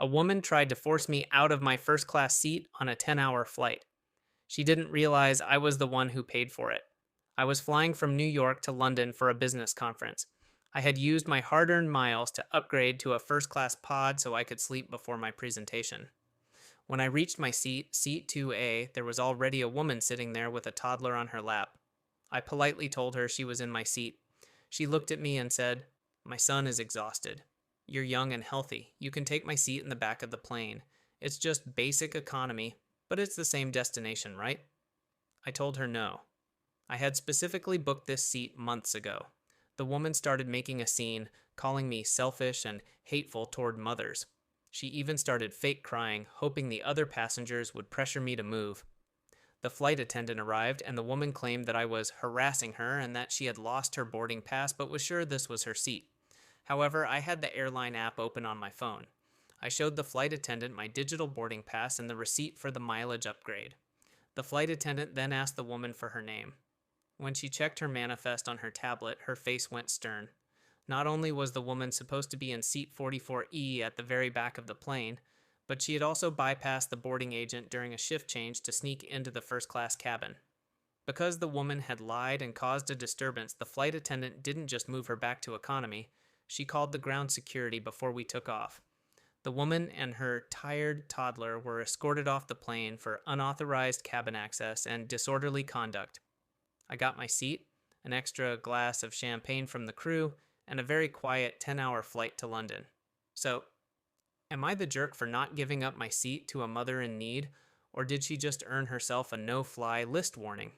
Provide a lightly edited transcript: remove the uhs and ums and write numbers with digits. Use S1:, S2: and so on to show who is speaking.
S1: A woman tried to force me out of my first class seat on a 10-hour flight. She didn't realize I was the one who paid for it. I was flying from New York to London for a business conference. I had used my hard earned miles to upgrade to a first class pod so I could sleep before my presentation. When I reached my seat, seat 2A, there was already a woman sitting there with a toddler on her lap. I politely told her she was in my seat. She looked at me and said, "My son is exhausted. You're young and healthy. You can take my seat in the back of the plane. It's just basic economy, but it's the same destination, right?" I told her no. I had specifically booked this seat months ago. The woman started making a scene, calling me selfish and hateful toward mothers. She even started fake crying, hoping the other passengers would pressure me to move. The flight attendant arrived, and the woman claimed that I was harassing her and that she had lost her boarding pass but was sure this was her seat. However, I had the airline app open on my phone. I showed the flight attendant my digital boarding pass and the receipt for the mileage upgrade. The flight attendant then asked the woman for her name. When she checked her manifest on her tablet, her face went stern. Not only was the woman supposed to be in seat 44E at the very back of the plane, but she had also bypassed the boarding agent during a shift change to sneak into the first class cabin. Because the woman had lied and caused a disturbance, the flight attendant didn't just move her back to economy, she called the ground security before we took off. The woman and her tired toddler were escorted off the plane for unauthorized cabin access and disorderly conduct. I got my seat, an extra glass of champagne from the crew, and a very quiet 10-hour flight to London. So, am I the jerk for not giving up my seat to a mother in need, or did she just earn herself a no-fly list warning?